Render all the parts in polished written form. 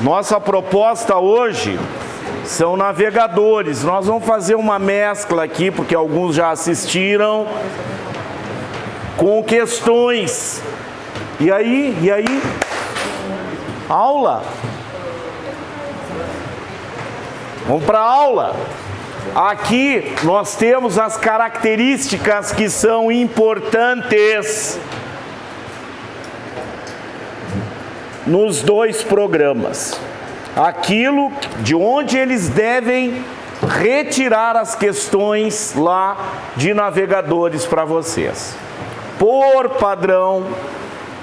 Nossa proposta hoje são navegadores. Nós vamos fazer uma mescla aqui, porque alguns já assistiram, com questões. E aí? Aula? Vamos para a aula. Aqui nós temos as características que são importantes nos dois programas. Aquilo de onde eles devem retirar as questões lá de navegadores para vocês. Por padrão,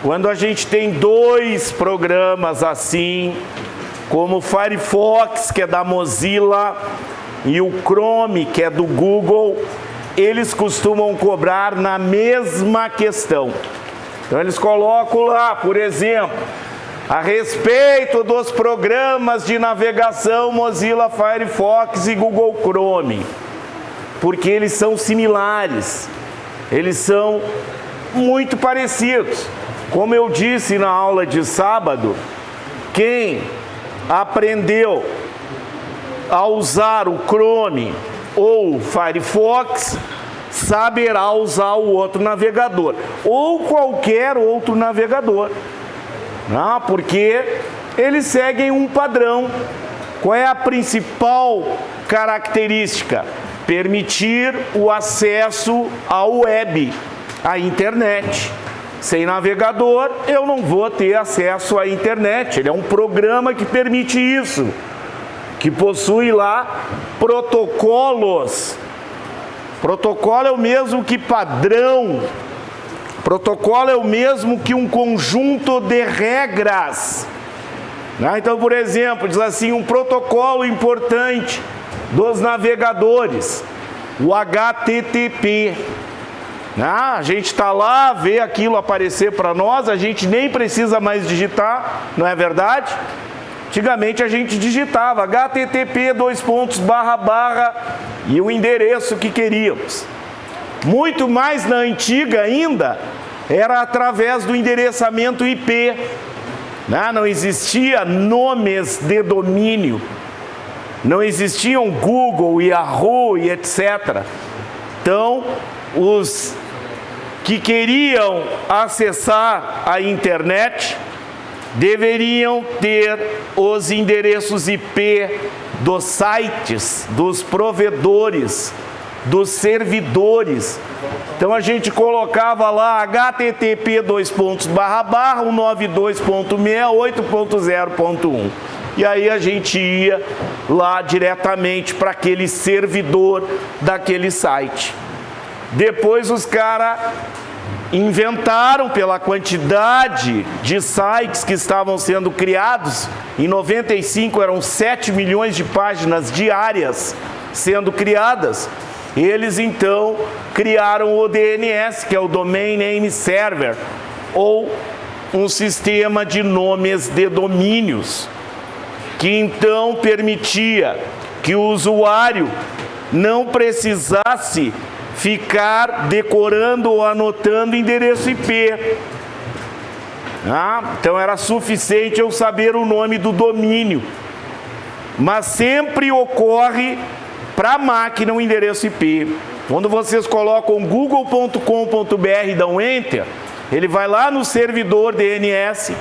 quando a gente tem dois programas assim, como o Firefox, que é da Mozilla, e o Chrome, que é do Google, eles costumam cobrar na mesma questão. Então eles colocam lá, por exemplo, a respeito dos programas de navegação Mozilla Firefox e Google Chrome, porque eles são similares, eles são muito parecidos. Como eu disse na aula de sábado, quem aprendeu a usar o Chrome ou o Firefox saberá usar o outro navegador, ou qualquer outro navegador. Porque eles seguem um padrão. Qual é a principal característica? Permitir o acesso ao web, à internet. Sem navegador, eu não vou ter acesso à internet. Ele é um programa que permite isso, que possui lá protocolos. Protocolo é o mesmo que padrão. Protocolo é o mesmo que um conjunto de regras. Então, por exemplo, diz assim, um protocolo importante dos navegadores, o HTTP. A gente está lá, vê aquilo aparecer para nós, a gente nem precisa mais digitar, não é verdade? Antigamente a gente digitava http // e o endereço que queríamos. Muito mais na antiga ainda, era através do endereçamento IP. Não existia nomes de domínio, não existiam Google, Yahoo e etc. Então, os que queriam acessar a internet deveriam ter os endereços IP dos sites, dos provedores, dos servidores. Então a gente colocava lá http // 192.68.0.1 e aí a gente ia lá diretamente para aquele servidor daquele site. Depois os caras inventaram, pela quantidade de sites que estavam sendo criados, em 95 eram 7 milhões de páginas diárias sendo criadas. Eles então criaram o DNS, que é o Domain Name Server, ou um sistema de nomes de domínios, que então permitia que o usuário não precisasse ficar decorando ou anotando endereço IP. Então era suficiente eu saber o nome do domínio, mas sempre ocorre para a máquina o endereço IP. Quando vocês colocam google.com.br e dão Enter, ele vai lá no servidor DNS,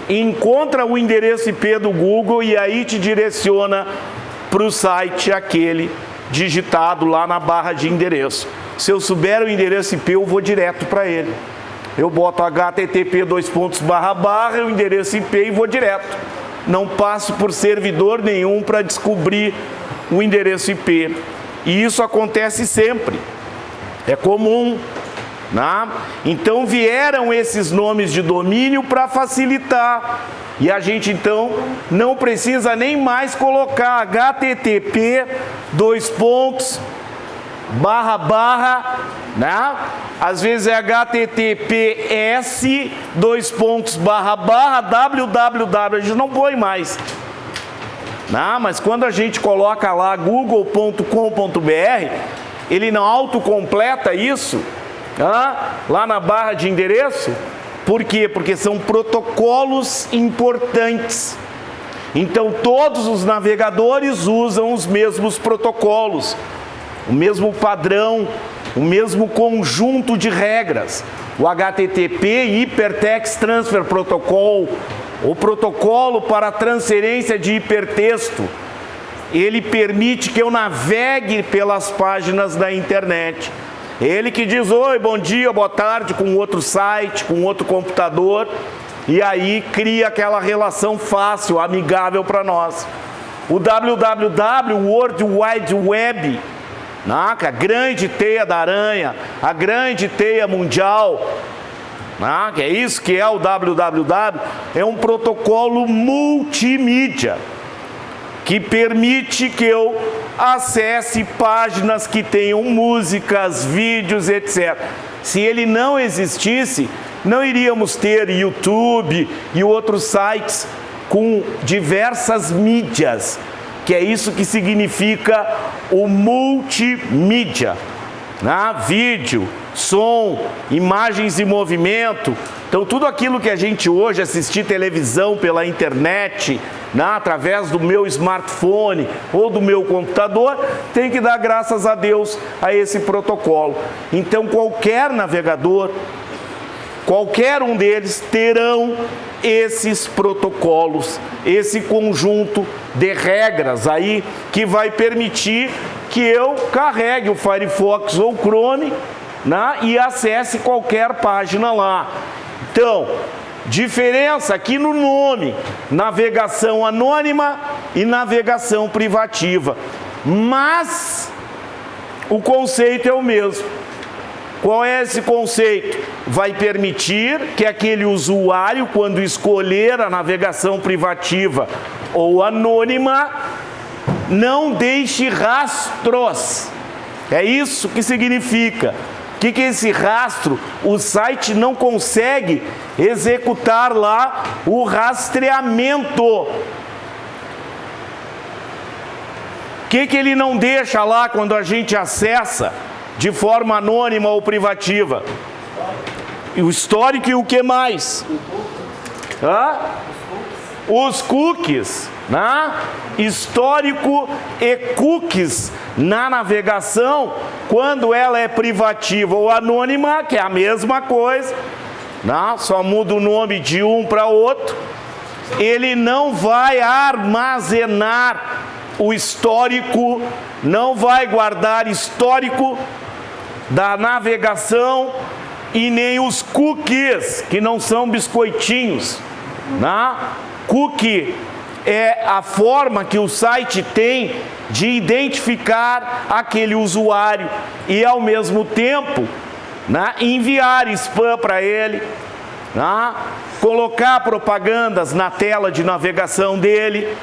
encontra o endereço IP do Google e aí te direciona para o site aquele digitado lá na barra de endereço. Se eu souber o endereço IP, eu vou direto para ele. Eu boto http // o endereço IP e vou direto. Não passo por servidor nenhum para descobrir o endereço IP. E isso acontece sempre. É comum. Então vieram esses nomes de domínio para facilitar. E a gente então não precisa nem mais colocar http // às vezes é https // www, a gente não põe mais. Mas quando a gente coloca lá google.com.br, ele não autocompleta isso lá na barra de endereço. Por quê? Porque são protocolos importantes. Então todos os navegadores usam os mesmos protocolos, o mesmo padrão, o mesmo conjunto de regras. O HTTP, Hypertext Transfer Protocol, o protocolo para transferência de hipertexto, ele permite que eu navegue pelas páginas da internet. Ele que diz oi, bom dia, boa tarde com outro site, com outro computador, e aí cria aquela relação fácil, amigável para nós. O www, World Wide Web, a grande teia da aranha, a grande teia mundial, que é isso que é o www, é um protocolo multimídia que permite que eu acesse páginas que tenham músicas, vídeos, etc. Se ele não existisse, não iríamos ter YouTube e outros sites com diversas mídias, que é isso que significa o multimídia, vídeo, som, imagens em movimento. Então tudo aquilo que a gente hoje assistir televisão pela internet, através do meu smartphone ou do meu computador, tem que dar graças a Deus a esse protocolo. Então qualquer navegador, qualquer um deles terão esses protocolos, esse conjunto de regras aí que vai permitir que eu carregue o Firefox ou o Chrome, e acesse qualquer página lá. Então, diferença aqui no nome, navegação anônima e navegação privativa, mas o conceito é o mesmo. Qual é esse conceito? Vai permitir que aquele usuário, quando escolher a navegação privativa ou anônima, não deixe rastros. É isso que significa. O que é esse rastro? O site não consegue executar lá o rastreamento. O que ele não deixa lá quando a gente acessa de forma anônima ou privativa? O histórico e o que mais? Os cookies, histórico e cookies na navegação, quando ela é privativa ou anônima, que é a mesma coisa, só muda o nome de um para outro, ele não vai armazenar o histórico, não vai guardar histórico da navegação e nem os cookies, que não são biscoitinhos. Cookie é a forma que o site tem de identificar aquele usuário e, ao mesmo tempo, enviar spam para ele, colocar propagandas na tela de navegação dele,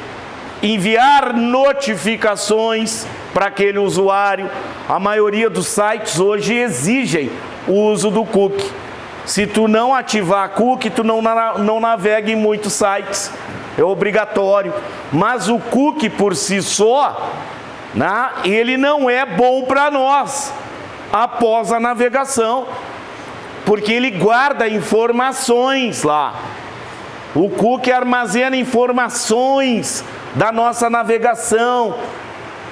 enviar notificações para aquele usuário. A maioria dos sites hoje exigem o uso do cookie. Se tu não ativar cookie, tu não navega em muitos sites. É obrigatório. Mas o cookie por si só, ele não é bom para nós após a navegação, porque ele guarda informações lá. O cookie armazena informações da nossa navegação.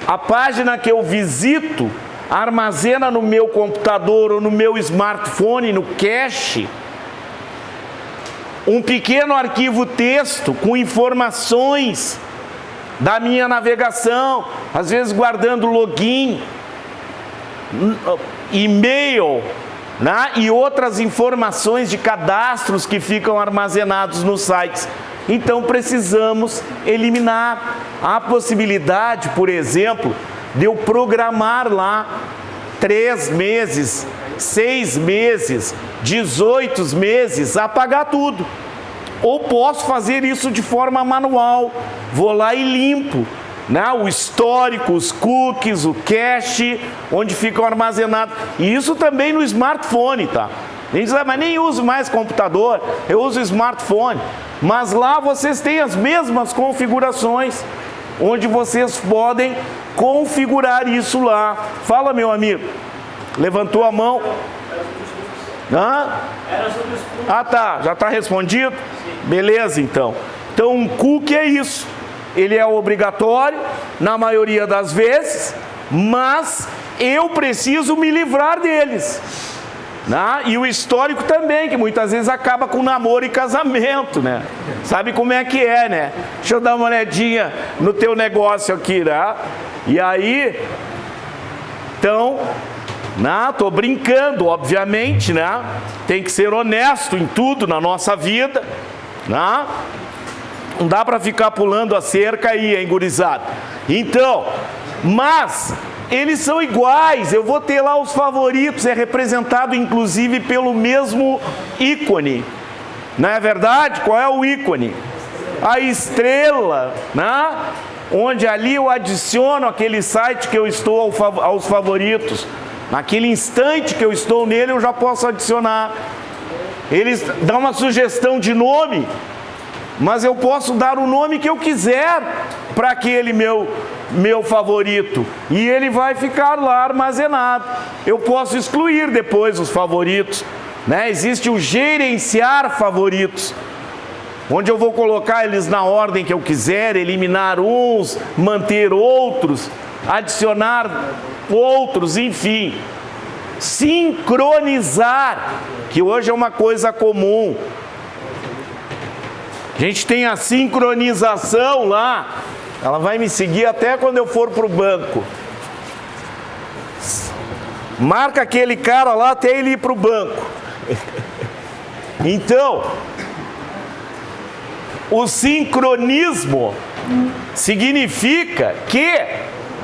A página que eu visito armazena no meu computador ou no meu smartphone, no cache, um pequeno arquivo texto com informações da minha navegação, às vezes guardando login, e-mail, e outras informações de cadastros que ficam armazenados nos sites. Então precisamos eliminar a possibilidade, por exemplo, de eu programar lá 3 meses, 6 meses, 18 meses, apagar tudo. Ou posso fazer isso de forma manual, vou lá e limpo, o histórico, os cookies, o cache, onde ficam armazenados. E isso também no smartphone, tá? A gente diz, mas nem uso mais computador, eu uso smartphone. Mas lá vocês têm as mesmas configurações, onde vocês podem configurar isso lá. Fala, meu amigo. Levantou a mão. Tá, já está respondido? Beleza, então. Então, um cookie é isso. ele é obrigatório na maioria das vezes, mas eu preciso me livrar deles. E o histórico também, que muitas vezes acaba com namoro e casamento, né? Sabe como é que é, né? Deixa eu dar uma olhadinha no teu negócio aqui, né? E aí, então, tô brincando, obviamente, né? Tem que ser honesto em tudo na nossa vida, né? Não dá para ficar pulando a cerca aí, hein, gurizada? Então, mas eles são iguais, eu vou ter lá os favoritos, é representado inclusive pelo mesmo ícone. Não é verdade? Qual é o ícone? A estrela, né? Onde ali eu adiciono aquele site que eu estou aos favoritos. Naquele instante que eu estou nele, eu já posso adicionar. Eles dão uma sugestão de nome, mas eu posso dar o nome que eu quiser para aquele meu favorito, e ele vai ficar lá armazenado. Eu posso excluir depois os favoritos, né? Existe o gerenciar favoritos, onde eu vou colocar eles na ordem que eu quiser, eliminar uns, manter outros, adicionar outros, enfim. Sincronizar, que hoje é uma coisa comum. A gente tem a sincronização lá, ela vai me seguir até quando eu for para o banco. Marca aquele cara lá até ele ir para o banco. Então, o sincronismo significa que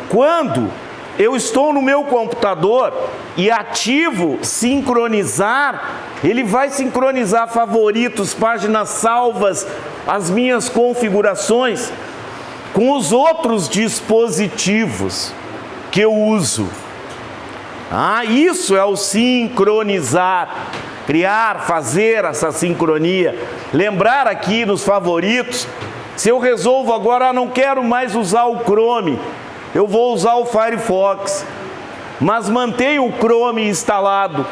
quando eu estou no meu computador e ativo sincronizar, ele vai sincronizar favoritos, páginas salvas, as minhas configurações com os outros dispositivos que eu uso. Isso é o sincronizar, criar, fazer essa sincronia. Lembrar aqui nos favoritos, se eu resolvo agora, não quero mais usar o Chrome, eu vou usar o Firefox, mas mantenho o Chrome instalado.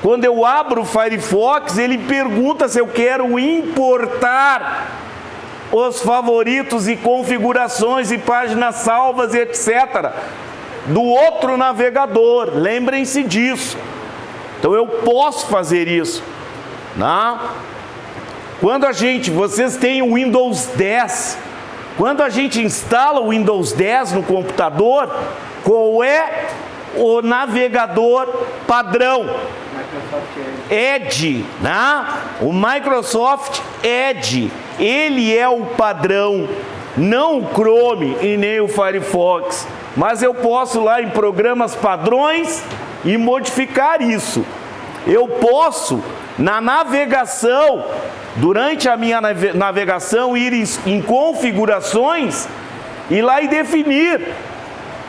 Quando eu abro o Firefox, ele pergunta se eu quero importar os favoritos e configurações e páginas salvas, etc., do outro navegador. Lembrem-se disso. Então eu posso fazer isso, né? Quando vocês têm o Windows 10, quando a gente instala o Windows 10 no computador, qual é o navegador padrão? Edge, né? O Microsoft Edge, ele é o padrão, não o Chrome e nem o Firefox. Mas eu posso lá em programas padrões e modificar isso. Eu posso, na navegação, durante a minha navegação, ir em configurações e lá e definir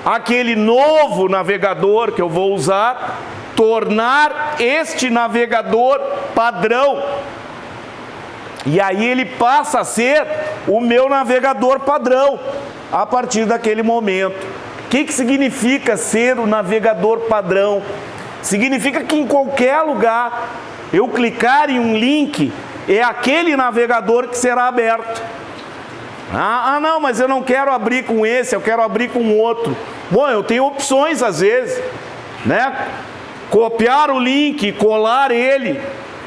aquele novo navegador que eu vou usar, tornar este navegador padrão. E aí ele passa a ser o meu navegador padrão a partir daquele momento. O que significa ser o navegador padrão? Significa que em qualquer lugar eu clicar em um link, é aquele navegador que será aberto. Não, mas eu não quero abrir com esse, eu quero abrir com outro. Bom, eu tenho opções às vezes, né? Copiar o link, colar ele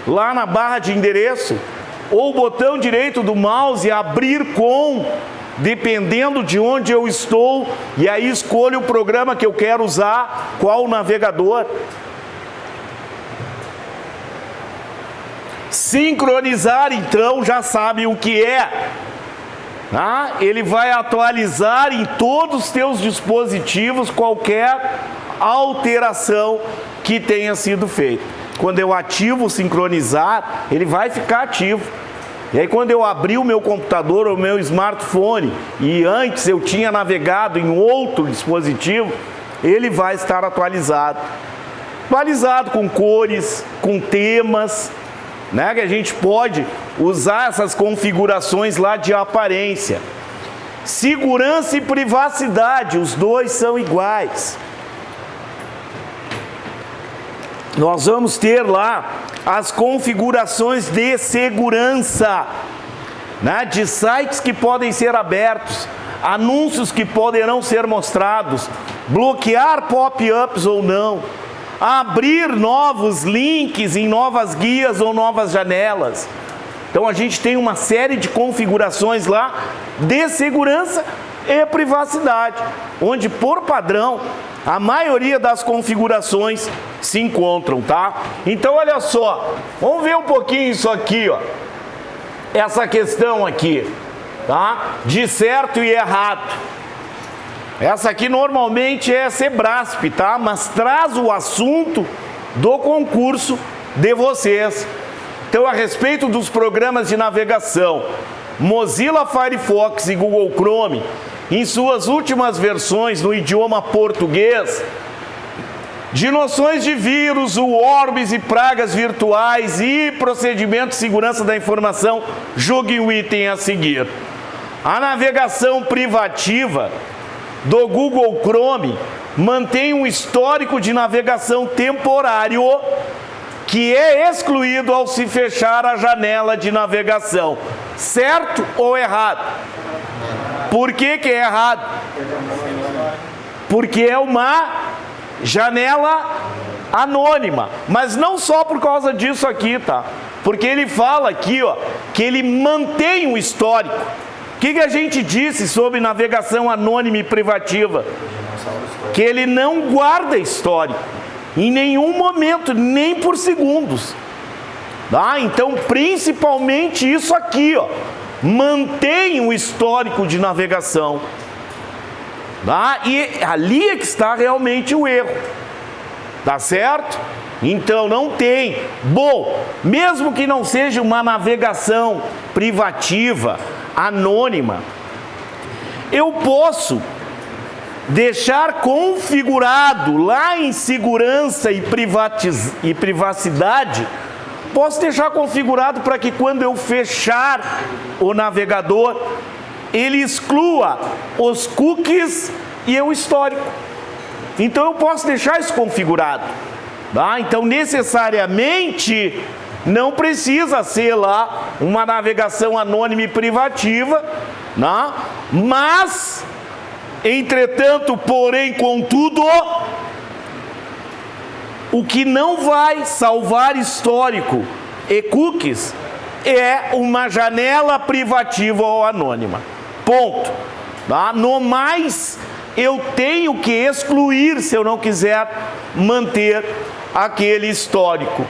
lá na barra de endereço, ou o botão direito do mouse e abrir com, dependendo de onde eu estou, e aí escolho o programa que eu quero usar, qual navegador. Sincronizar, então, já sabe o que é. Ele vai atualizar em todos os teus dispositivos qualquer alteração que tenha sido feita. Quando eu ativo o sincronizar, ele vai ficar ativo. E aí quando eu abrir o meu computador ou o meu smartphone, e antes eu tinha navegado em outro dispositivo, ele vai estar atualizado. Atualizado com cores, com temas, né? Que a gente pode usar essas configurações lá de aparência. Segurança e privacidade, os dois são iguais. Nós vamos ter lá as configurações de segurança, né, de sites que podem ser abertos. anúncios que poderão ser mostrados, bloquear pop-ups ou não, abrir novos links em novas guias ou novas janelas. Então a gente tem uma série de configurações lá de segurança e privacidade, onde por padrão a maioria das configurações se encontram, tá? Então olha só, vamos ver um pouquinho isso aqui, ó. Essa questão aqui, tá? De certo e errado. Essa aqui normalmente é Sebrasp, tá? Mas traz o assunto do concurso de vocês. Então, a respeito dos programas de navegação, Mozilla Firefox e Google Chrome, em suas últimas versões no idioma português, de noções de vírus, worms e pragas virtuais e procedimentos de segurança da informação, julgue o item a seguir. A navegação privativa do Google Chrome mantém um histórico de navegação temporário que é excluído ao se fechar a janela de navegação. Certo ou errado? Por que que é errado? Porque é uma janela anônima. Mas não só por causa disso aqui, tá? Porque ele fala aqui, ó, que ele mantém um histórico. O que a gente disse sobre navegação anônima e privativa? Que ele não guarda histórico em nenhum momento, nem por segundos. Tá? Então, principalmente isso aqui, ó, mantém um histórico de navegação. Tá? E ali é que está realmente o erro. Tá certo? Então não tem. Bom, mesmo que não seja uma navegação privativa, anônima, eu posso deixar configurado lá em segurança e privacidade, posso deixar configurado para que quando eu fechar o navegador, ele exclua os cookies e o histórico. Então eu posso deixar isso configurado. Tá? Então necessariamente não precisa ser lá uma navegação anônima e privativa, né? Mas, entretanto, porém, contudo, o que não vai salvar histórico e cookies é uma janela privativa ou anônima. Ponto. Tá? No mais, eu tenho que excluir se eu não quiser manter aquele histórico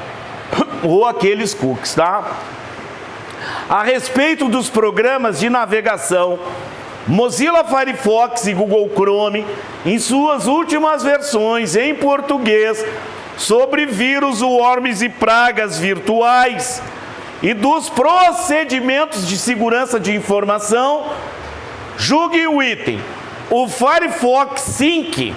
ou aqueles cookies, tá? A respeito dos programas de navegação, Mozilla Firefox e Google Chrome, em suas últimas versões em português, sobre vírus, worms e pragas virtuais e dos procedimentos de segurança de informação, julgue o item. O Firefox Sync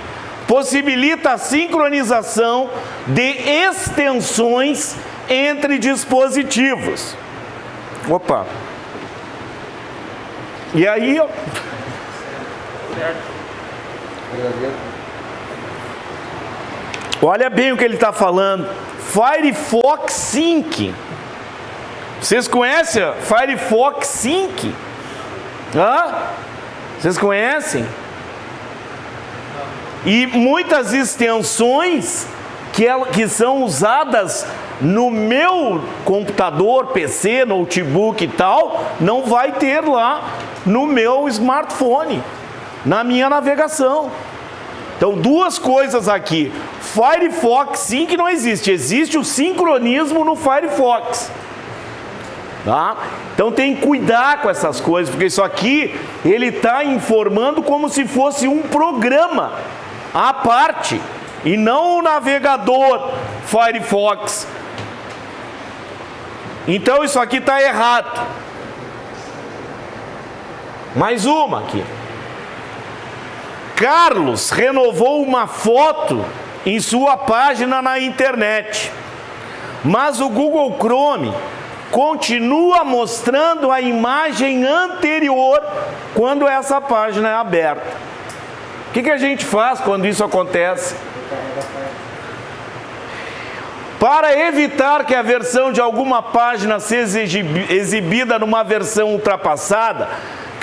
possibilita a sincronização de extensões entre dispositivos. Opa! E aí, ó. Olha bem o que ele está falando. Firefox Sync. Vocês conhecem a Firefox Sync? Hã? Vocês conhecem? E muitas extensões que são usadas no meu computador, PC, notebook e tal, não vai ter lá no meu smartphone, na minha navegação. Então, duas coisas aqui. Firefox Sync não existe, existe o sincronismo no Firefox. Tá? Então tem que cuidar com essas coisas, porque isso aqui ele está informando como se fosse um programa à parte, e não o navegador Firefox. Então isso aqui está errado. Mais uma aqui. Carlos renovou uma foto em sua página na internet, mas o Google Chrome continua mostrando a imagem anterior quando essa página é aberta. O que a gente faz quando isso acontece? Para evitar que a versão de alguma página seja exibida numa versão ultrapassada,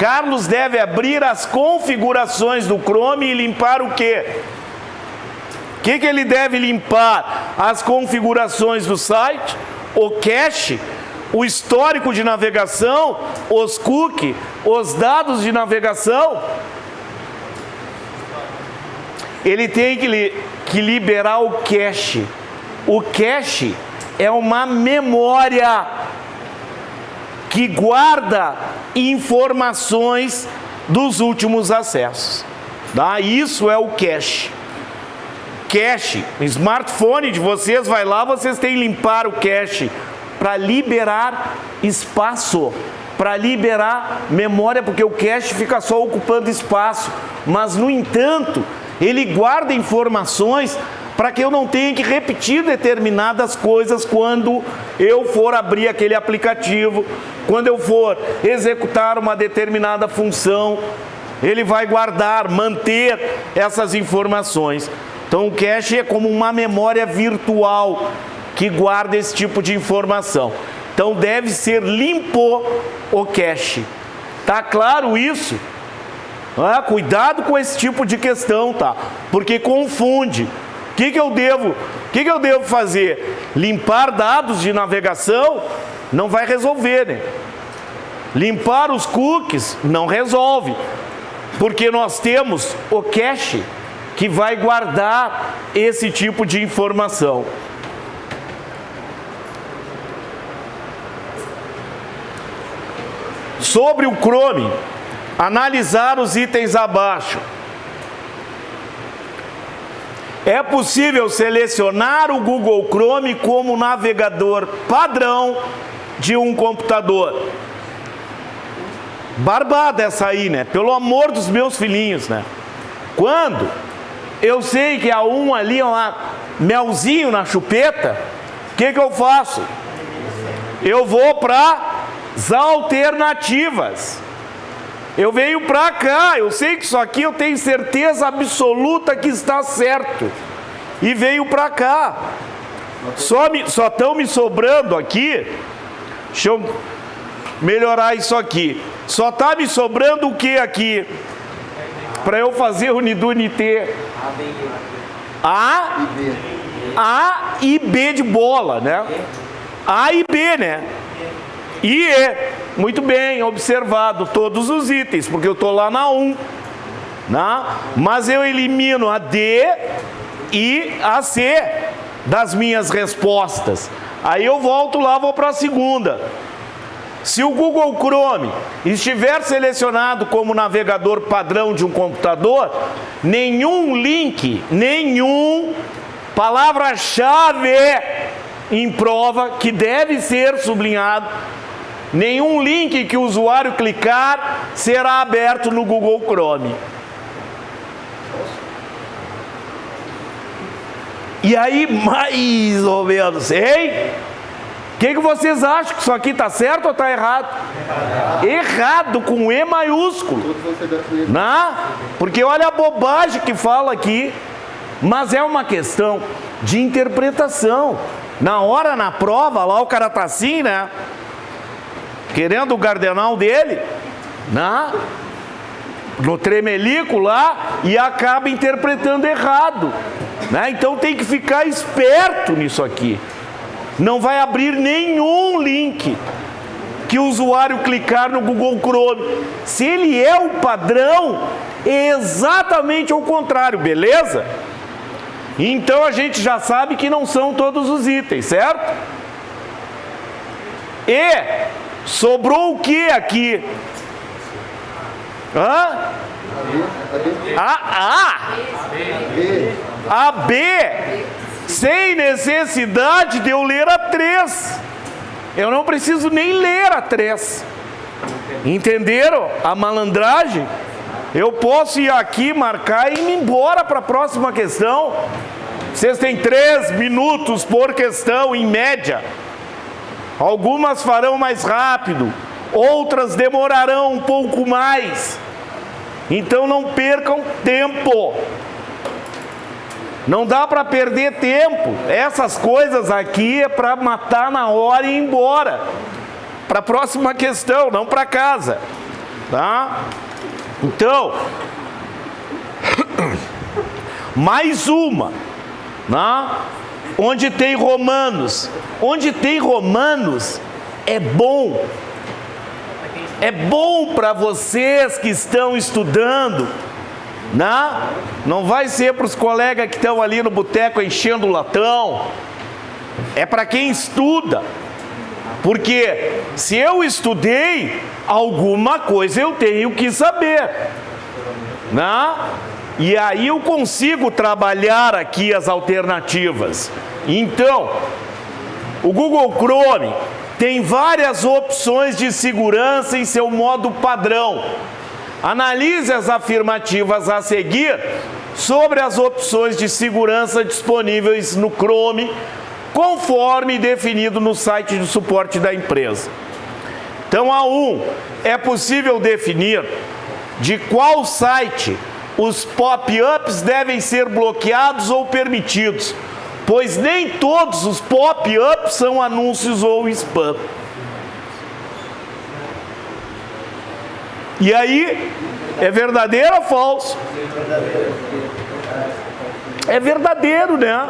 Carlos deve abrir as configurações do Chrome e limpar o quê? O que ele deve limpar? As configurações do site, o cache, o histórico de navegação, os cookies, os dados de navegação. Ele tem que liberar o cache. O cache é uma memória que guarda informações dos últimos acessos. Tá? Isso é o cache. Cache, o smartphone de vocês, vai lá, vocês têm que limpar o cache para liberar espaço, para liberar memória, porque o cache fica só ocupando espaço. Mas, no entanto, ele guarda informações para que eu não tenha que repetir determinadas coisas quando eu for abrir aquele aplicativo, quando eu for executar uma determinada função. Ele vai guardar, manter essas informações. Então, o cache é como uma memória virtual que guarda esse tipo de informação. Então, deve ser limpo o cache. Tá claro isso? Cuidado com esse tipo de questão, tá? Porque confunde. O que eu devo fazer? Limpar dados de navegação? Não vai resolver, né? Limpar os cookies? Não resolve. Porque nós temos o cache que vai guardar esse tipo de informação. Sobre o Chrome, analisar os itens abaixo. É possível selecionar o Google Chrome como navegador padrão de um computador. Barbada essa aí, né? Pelo amor dos meus filhinhos, né? Quando eu sei que há um ali, melzinho na chupeta, o que eu faço? Eu vou para as alternativas. Eu venho para cá, eu sei que isso aqui eu tenho certeza absoluta que está certo. E venho para cá. Só estão me sobrando aqui. Deixa eu melhorar isso aqui. Só está me sobrando o que aqui? Para eu fazer o Nidunité. A e B de bola, né? A e B, né? E E. Muito bem, observado todos os itens, porque eu estou lá na 1. Né? Mas eu elimino a D e a C das minhas respostas. Aí eu volto lá, vou para a segunda. Se o Google Chrome estiver selecionado como navegador padrão de um computador, nenhum link, palavra-chave em prova que deve ser sublinhado, nenhum link que o usuário clicar será aberto no Google Chrome. E aí, mais ou menos, hein? O que vocês acham? Que isso aqui está certo ou está errado? Errado, com E maiúsculo. Não? Porque olha a bobagem que fala aqui. Mas é uma questão de interpretação. Na hora, na prova, lá o cara está assim, né? Querendo o cardenal dele, né? No tremelico lá, e acaba interpretando errado. Né? Então tem que ficar esperto nisso aqui. Não vai abrir nenhum link que o usuário clicar no Google Chrome. Se ele é o padrão, é exatamente o contrário, beleza? Então a gente já sabe que não são todos os itens, certo? E sobrou o que aqui? A B. Sem necessidade de eu ler a 3. Eu não preciso nem ler a 3. Entenderam a malandragem? Eu posso ir aqui, marcar e ir embora para a próxima questão. Vocês têm 3 minutos por questão, em média. Algumas farão mais rápido, outras demorarão um pouco mais. Então não percam tempo. Não dá para perder tempo. Essas coisas aqui é para matar na hora e ir embora. Para a próxima questão, não para casa. tá? Então, mais uma, né? Onde tem Romanos. Onde tem Romanos é bom. É bom para vocês que estão estudando, né? Não vai ser para os colegas que estão ali no boteco enchendo o latão. É para quem estuda. Porque se eu estudei, alguma coisa eu tenho que saber, né? E aí eu consigo trabalhar aqui as alternativas. Então, o Google Chrome tem várias opções de segurança em seu modo padrão. Analise as afirmativas a seguir sobre as opções de segurança disponíveis no Chrome, conforme definido no site de suporte da empresa. Então, a 1, é possível definir de qual site os pop-ups devem ser bloqueados ou permitidos, pois nem todos os pop-ups são anúncios ou spam. E aí, é verdadeiro ou falso? É verdadeiro, né?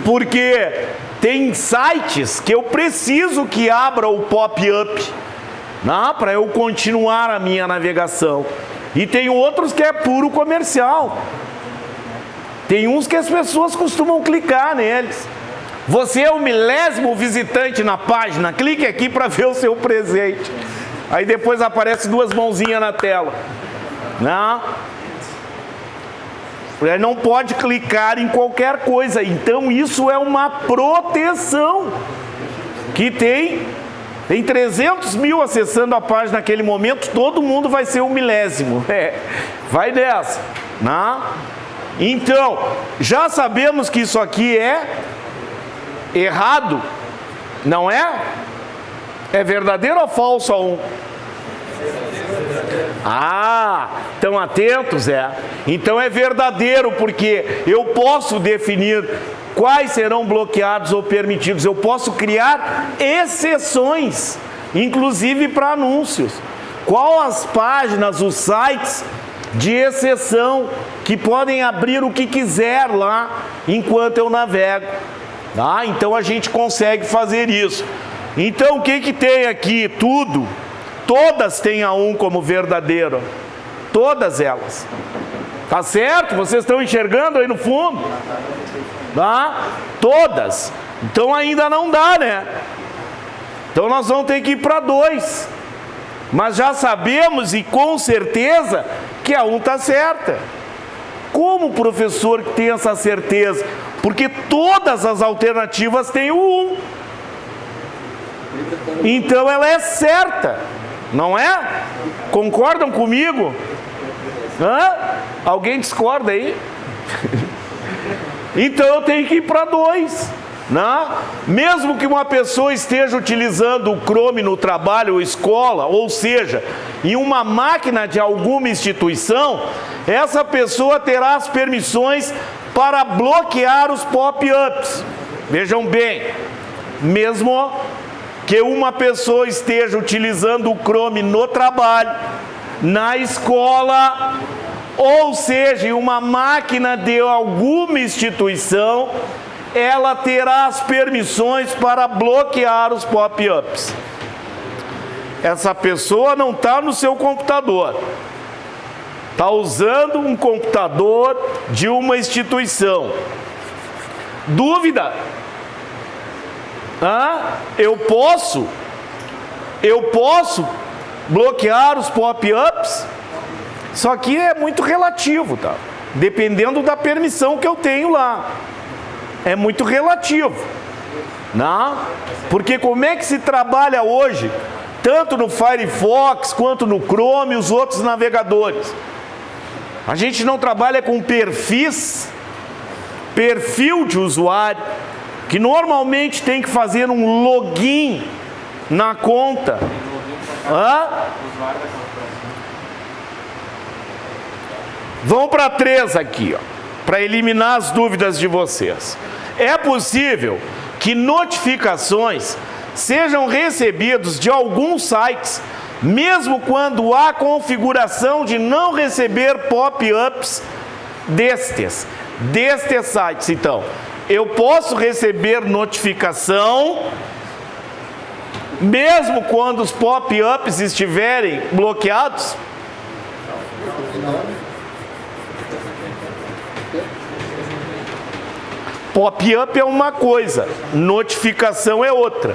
Porque tem sites que eu preciso que abra o pop-up, né, para eu continuar a minha navegação. E tem outros que é puro comercial. Tem uns que as pessoas costumam clicar neles. Você é o 1000º visitante na página, clique aqui para ver o seu presente. Aí depois aparece 2 mãozinhas na tela. Não? Não pode clicar em qualquer coisa. Então isso é uma proteção que tem 300 mil acessando a página naquele momento, todo mundo vai ser o 1000º. Vai dessa. Não? Então, já sabemos que isso aqui é errado, não é? É verdadeiro ou falso a 1? Estão atentos, Então é verdadeiro, porque eu posso definir quais serão bloqueados ou permitidos. Eu posso criar exceções, inclusive para anúncios. Qual as páginas, os sites de exceção que podem abrir o que quiser lá enquanto eu navego. Tá? Então a gente consegue fazer isso. Então o que tem aqui? Tudo. Todas têm a 1 como verdadeiro. Todas elas. Tá certo? Vocês estão enxergando aí no fundo? Tá? Todas. Então ainda não dá, né? Então nós vamos ter que ir para 2. Mas já sabemos e com certeza que a 1 está certa. Como o professor tem essa certeza? Porque todas as alternativas têm o 1. Então ela é certa, não é? Concordam comigo? Alguém discorda aí? Então eu tenho que ir para 2. Né? Mesmo que uma pessoa esteja utilizando o Chrome no trabalho ou escola, ou seja, em uma máquina de alguma instituição, essa pessoa terá as permissões para bloquear os pop-ups. Vejam bem, mesmo que uma pessoa esteja utilizando o Chrome no trabalho, na escola, ou seja, em uma máquina de alguma instituição, ela terá as permissões para bloquear os pop-ups. Essa pessoa não está no seu computador, está usando um computador de uma instituição. Dúvida? Eu posso bloquear os pop-ups? Só que é muito relativo, tá? Dependendo da permissão que eu tenho lá. É muito relativo, não? Porque como é que se trabalha hoje, tanto no Firefox quanto no Chrome e os outros navegadores? A gente não trabalha com perfil de usuário, que normalmente tem que fazer um login na conta. Vamos para 3 aqui, para eliminar as dúvidas de vocês. É possível que notificações sejam recebidas de alguns sites mesmo quando há configuração de não receber pop-ups destes sites. Então, eu posso receber notificação, mesmo quando os pop-ups estiverem bloqueados? Pop-up é uma coisa, notificação é outra.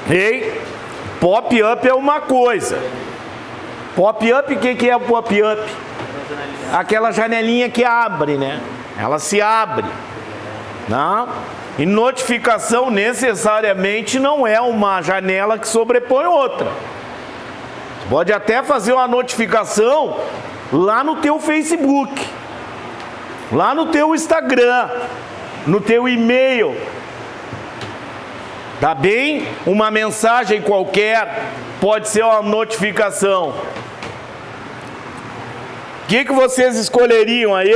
Ei? Pop-up é uma coisa. Pop-up, o que é o pop-up? Aquela janelinha que abre, né? Ela se abre. Não? E notificação necessariamente não é uma janela que sobrepõe outra. Pode até fazer uma notificação lá no teu Facebook, lá no teu Instagram, no teu e-mail. Tá bem? Uma mensagem qualquer pode ser uma notificação. O que vocês escolheriam aí?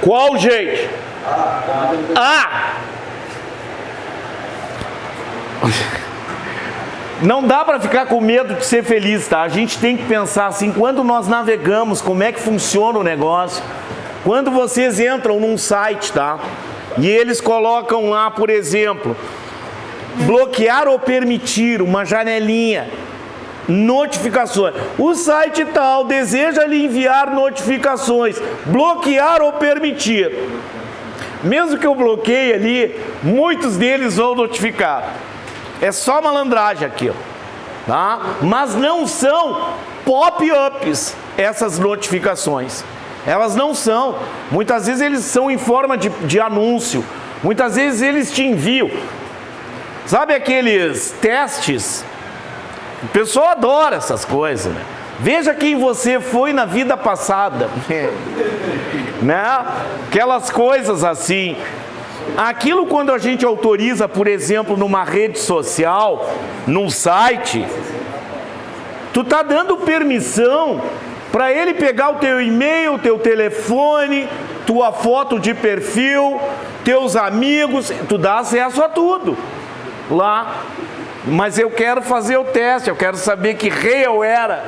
Qual, gente? Não dá para ficar com medo de ser feliz, tá? A gente tem que pensar assim, quando nós navegamos, como é que funciona o negócio. Quando vocês entram num site, tá? E eles colocam lá, por exemplo, bloquear ou permitir, uma janelinha, notificações. O site tal deseja lhe enviar notificações, bloquear ou permitir. Mesmo que eu bloqueie ali, muitos deles vão notificar. É só malandragem aquilo, tá? Mas não são pop-ups essas notificações. Elas não são. Muitas vezes eles são em forma de anúncio. Muitas vezes eles te enviam. Sabe aqueles testes? O pessoal adora essas coisas, né? Veja quem você foi na vida passada. Né? Aquelas coisas assim. Aquilo quando a gente autoriza, por exemplo, numa rede social, num site, tu tá dando permissão para ele pegar o teu e-mail, teu telefone, tua foto de perfil, teus amigos, tu dá acesso a tudo lá. Mas eu quero fazer o teste, eu quero saber que rei eu era,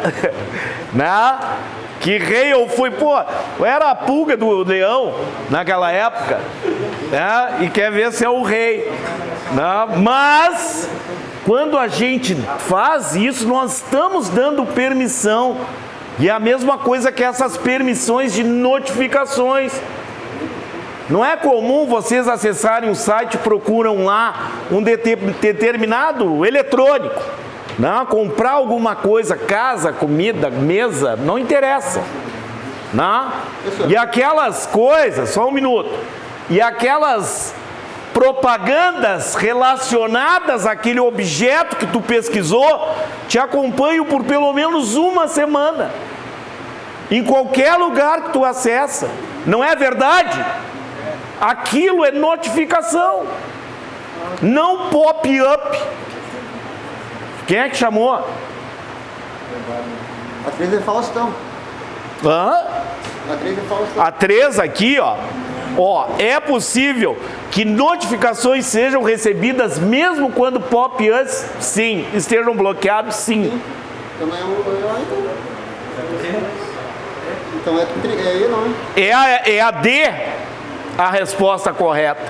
né? Que rei eu fui, pô, eu era a pulga do leão naquela época, né? E quer ver se é o rei, né? Mas, quando a gente faz isso, nós estamos dando permissão, e é a mesma coisa que essas permissões de notificações. Não é comum vocês acessarem um site, procuram lá um determinado eletrônico, não, comprar alguma coisa, casa, comida, mesa, não interessa, não? E aquelas coisas, só um minuto, e aquelas propagandas relacionadas àquele objeto que tu pesquisou, te acompanham por pelo menos uma semana, em qualquer lugar que tu acessa, não é verdade? Aquilo é notificação, não pop-up. Quem é que chamou? A 3 é Faustão. Hã? A 3 é Faustão. A 3 aqui, ó. É possível que notificações sejam recebidas mesmo quando pop-ups, sim, estejam bloqueados, sim. Então é não, é a D a resposta correta.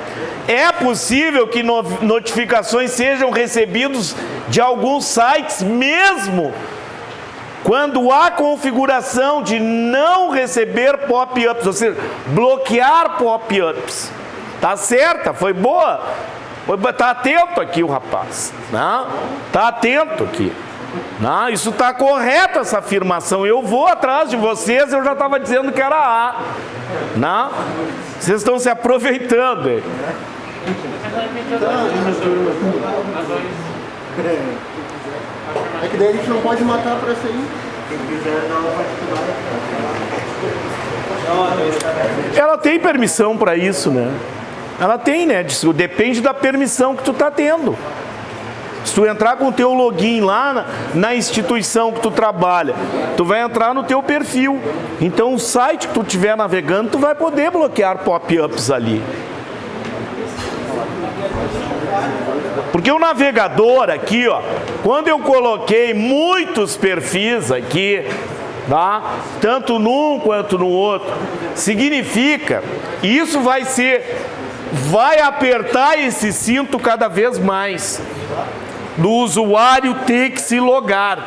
É possível que notificações sejam recebidas de alguns sites mesmo quando há configuração de não receber pop-ups, ou seja, bloquear pop-ups. Tá certa? Foi boa? Tá atento aqui o rapaz, né? Tá atento aqui. Não, isso está correto, essa afirmação. Eu vou atrás de vocês, eu já estava dizendo que era A. Não? Vocês estão se aproveitando. É que daí a gente não pode matar para essa aí. Ela tem permissão para isso, né? Ela tem, né? Depende da permissão que tu tá tendo. Se tu entrar com o teu login lá na instituição que tu trabalha, tu vai entrar no teu perfil. Então o site que tu estiver navegando, tu vai poder bloquear pop-ups ali. Porque o navegador aqui, ó, quando eu coloquei muitos perfis aqui, tá? Tanto num quanto no outro, significa, isso vai apertar esse cinto cada vez mais, do usuário ter que se logar,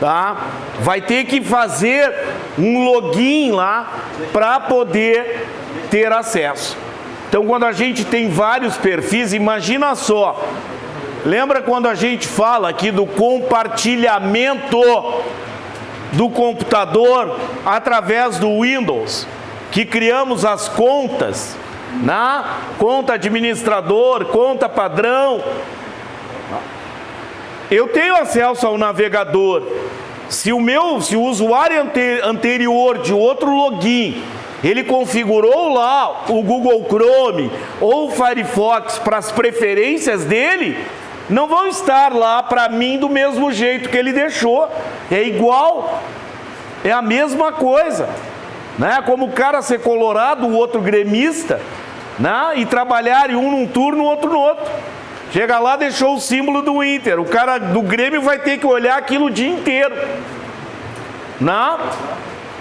tá? Vai ter que fazer um login lá para poder ter acesso. Então, quando a gente tem vários perfis, imagina só, lembra quando a gente fala aqui do compartilhamento do computador através do Windows, que criamos as contas, né? Conta administrador, conta padrão. Eu tenho acesso ao navegador. Se o usuário anterior de outro login, ele configurou lá o Google Chrome ou o Firefox para as preferências dele, não vão estar lá para mim do mesmo jeito que ele deixou. É igual, é a mesma coisa, né? Como o cara ser colorado, o outro gremista, né? E trabalhar em um num turno, o outro no outro. Chega lá, deixou o símbolo do Inter. O cara do Grêmio vai ter que olhar aquilo o dia inteiro, né?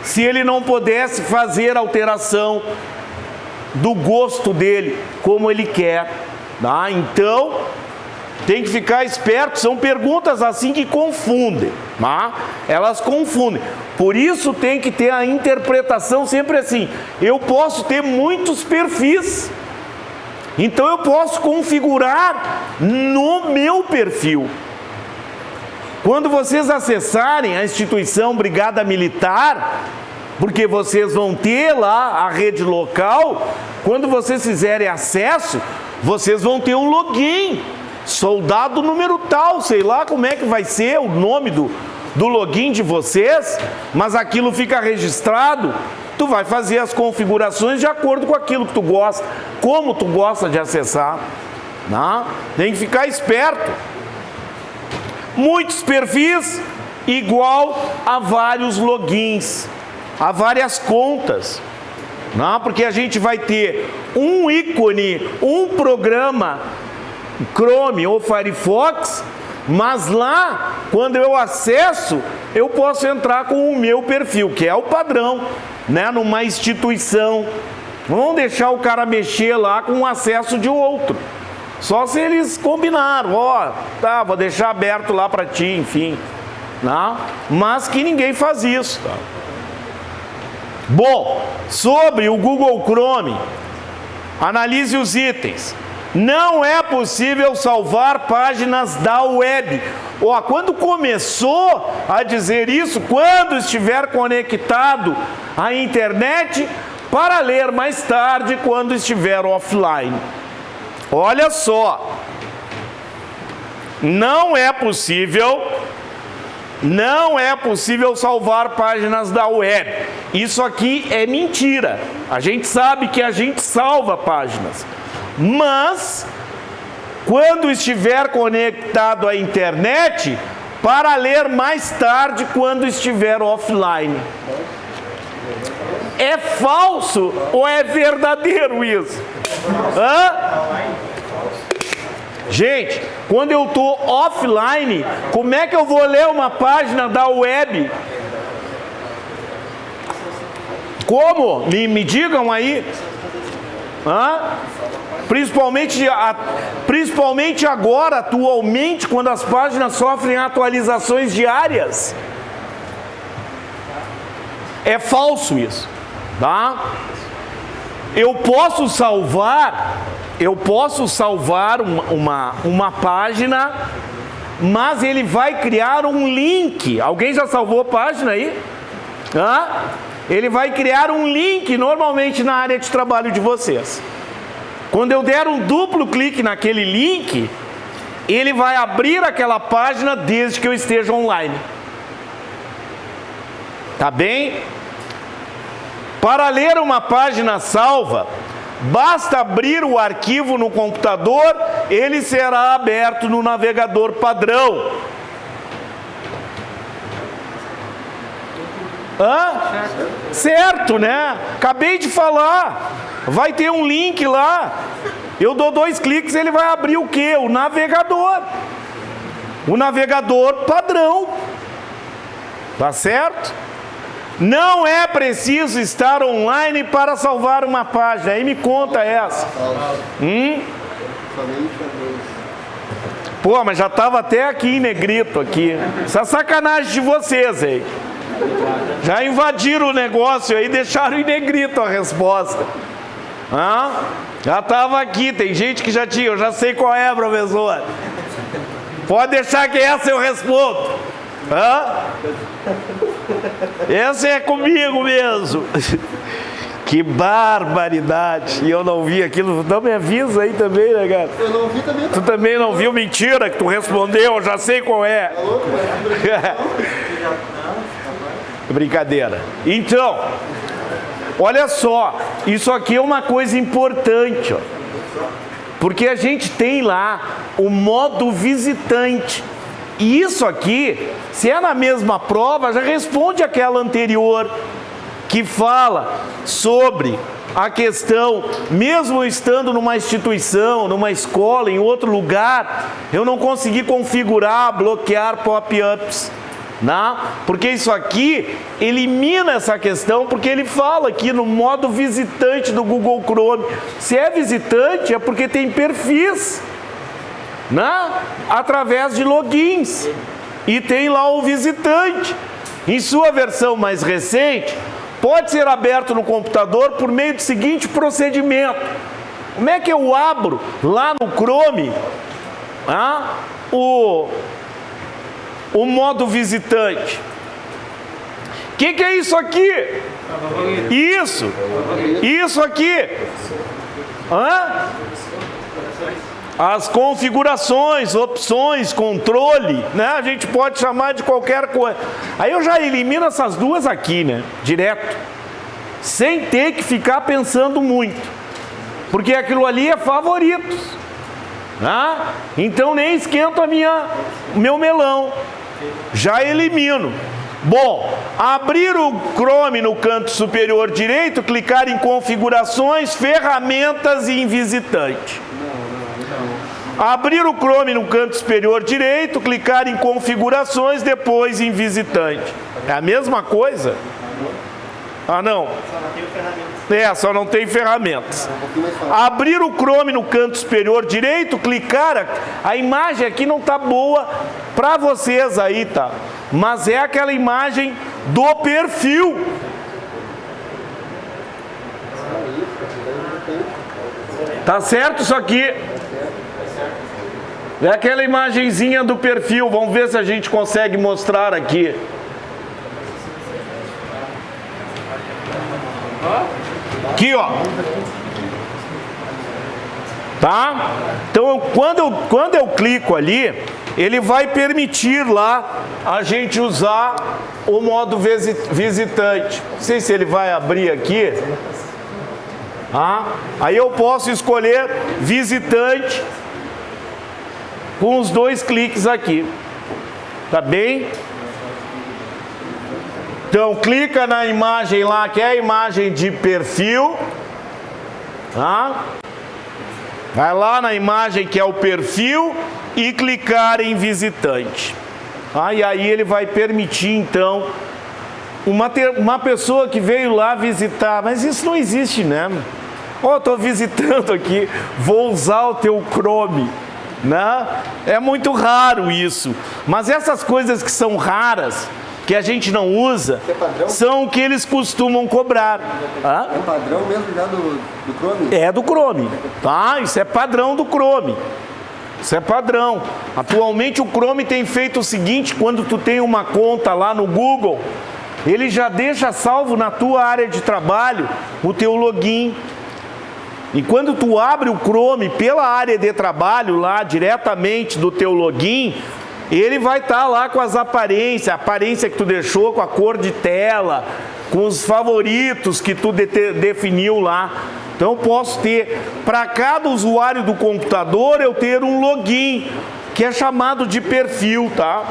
Se ele não pudesse fazer alteração do gosto dele, como ele quer, tá? Então, tem que ficar esperto. São perguntas assim que confundem, tá? Elas confundem. Por isso tem que ter a interpretação sempre assim. Eu posso ter muitos perfis, então eu posso configurar no meu perfil. Quando vocês acessarem a instituição Brigada Militar, porque vocês vão ter lá a rede local, quando vocês fizerem acesso, vocês vão ter um login, soldado número tal, sei lá como é que vai ser o nome do login de vocês, mas aquilo fica registrado. Tu vai fazer as configurações de acordo com aquilo que tu gosta, como tu gosta de acessar, né? Tem que ficar esperto. Muitos perfis igual a vários logins, a várias contas, não? Porque a gente vai ter um ícone, um programa Chrome ou Firefox, mas lá, quando eu acesso, eu posso entrar com o meu perfil, que é o padrão, né? Numa instituição. Não vão deixar o cara mexer lá com o acesso de outro. Só se eles combinaram, ó, tá, vou deixar aberto lá para ti, enfim, não? Mas que ninguém faz isso, tá? Bom, sobre o Google Chrome, analise os itens. Não é possível salvar páginas da web. Ó, quando começou a dizer isso, quando estiver conectado à internet, para ler mais tarde, quando estiver offline. Olha só, não é possível salvar páginas da web. Isso aqui é mentira. A gente sabe que a gente salva páginas, mas quando estiver conectado à internet, para ler mais tarde quando estiver offline. É falso ou é verdadeiro isso? Hã? Gente, quando eu estou offline, como é que eu vou ler uma página da web? Como? Me digam aí. Hã? Principalmente agora, atualmente, quando as páginas sofrem atualizações diárias. É falso isso, tá? Eu posso salvar uma página, mas ele vai criar um link. Alguém já salvou a página aí? Hã? Ele vai criar um link, normalmente na área de trabalho de vocês. Quando eu der um duplo clique naquele link, ele vai abrir aquela página desde que eu esteja online. Tá bem? Para ler uma página salva, basta abrir o arquivo no computador ele será aberto no navegador padrão. Certo, né? Acabei de falar. Vai ter um link lá. Eu dou 2 cliques, ele vai abrir o quê? O navegador. O navegador padrão. Tá certo? Não é preciso estar online para salvar uma página. Aí me conta essa. Pô, mas já estava até aqui em negrito aqui. Essa sacanagem de vocês aí. Já invadiram o negócio aí, deixaram em negrito a resposta. Já estava aqui, tem gente que já tinha, eu já sei qual é, professor. Pode deixar que essa eu respondo. Essa é comigo mesmo. Que barbaridade. E eu não vi aquilo. Não me avisa aí também, né, cara? Eu não vi também. Tu também não viu? Mentira que tu respondeu, eu já sei qual é. Brincadeira. Então, olha só, isso aqui é uma coisa importante, ó, porque a gente tem lá o modo visitante. E isso aqui, se é na mesma prova, já responde aquela anterior, que fala sobre a questão, mesmo estando numa instituição, numa escola, em outro lugar, eu não consegui configurar, bloquear pop-ups. Porque isso aqui elimina essa questão, porque ele fala aqui no modo visitante do Google Chrome. Se é visitante, é porque tem perfis, através de logins, e tem lá o visitante. Em sua versão mais recente, pode ser aberto no computador por meio do seguinte procedimento. Como é que eu abro lá no Chrome o modo visitante? O que é isso aqui? Isso aqui. As configurações, opções, controle, né? A gente pode chamar de qualquer coisa. Aí eu já elimino essas duas aqui, né? Direto. Sem ter que ficar pensando muito. Porque aquilo ali é favoritos. Então nem esquento o meu melão. Já elimino. Bom, abrir o Chrome no canto superior direito, clicar em configurações, ferramentas e em visitante. Abrir o Chrome no canto superior direito, clicar em configurações, depois em visitante. É a mesma coisa? Não. Só não tem ferramentas. Abrir o Chrome no canto superior direito, clicar. A imagem aqui não tá boa para vocês aí, tá? Mas é aquela imagem do perfil. Tá certo isso aqui? É aquela imagenzinha do perfil. Vamos ver se a gente consegue mostrar aqui. Aqui, ó. Tá? Então, quando eu clico ali, ele vai permitir lá a gente usar o modo visitante. Não sei se ele vai abrir aqui. Aí eu posso escolher visitante com os 2 cliques aqui. Tá bem? Então, clica na imagem lá, que é a imagem de perfil. Vai lá na imagem que é o perfil e clicar em visitante. E aí ele vai permitir, então, uma pessoa que veio lá visitar. Mas isso não existe, né? Estou visitando aqui, vou usar o teu Chrome. É muito raro isso. Mas essas coisas que são raras, que a gente não usa, são o que eles costumam cobrar. É padrão mesmo já do Chrome? É do Chrome. Isso é padrão do Chrome. Isso é padrão. Atualmente o Chrome tem feito o seguinte: quando tu tem uma conta lá no Google, ele já deixa salvo na tua área de trabalho o teu login. E quando tu abre o Chrome pela área de trabalho lá diretamente do teu login, ele vai estar lá com as aparências, a aparência que tu deixou, com a cor de tela, com os favoritos que tu definiu lá Então eu posso ter, para cada usuário do computador, eu ter um login, que é chamado de perfil, tá?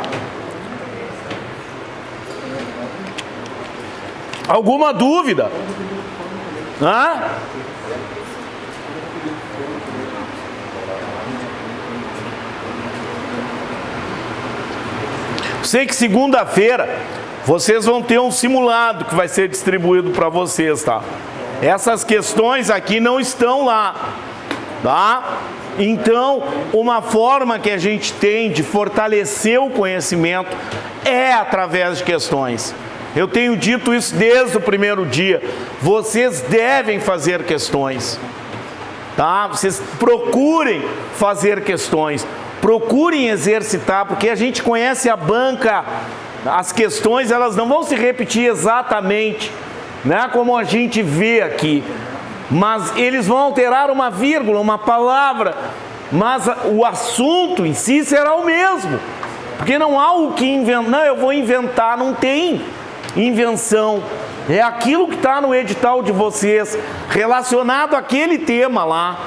Alguma dúvida? Hã? Sei que segunda-feira vocês vão ter um simulado que vai ser distribuído para vocês, tá? Essas questões aqui não estão lá, tá? Então, uma forma que a gente tem de fortalecer o conhecimento é através de questões. Eu tenho dito isso desde o primeiro dia. Vocês devem fazer questões, tá? Vocês procurem fazer questões, procurem exercitar, porque a gente conhece a banca, as questões elas não vão se repetir exatamente, né, como a gente vê aqui, mas eles vão alterar uma vírgula, uma palavra, mas o assunto em si será o mesmo, porque não há o que inventar. Não, eu vou inventar, não tem invenção, é aquilo que está no edital de vocês, relacionado àquele tema lá,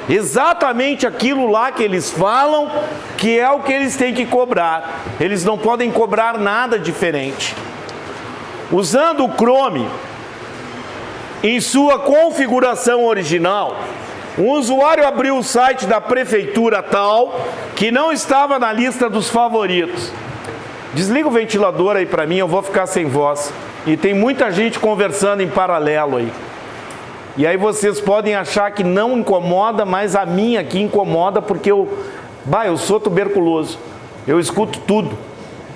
exatamente aquilo lá que eles falam, que é o que eles têm que cobrar. Eles não podem cobrar nada diferente. Usando o Chrome, em sua configuração original, um usuário abriu o site da prefeitura tal, que não estava na lista dos favoritos. Desliga o ventilador aí para mim, eu vou ficar sem voz. E tem muita gente conversando em paralelo aí. E aí vocês podem achar que não incomoda, mas a minha aqui incomoda, porque eu sou tuberculoso. Eu escuto tudo.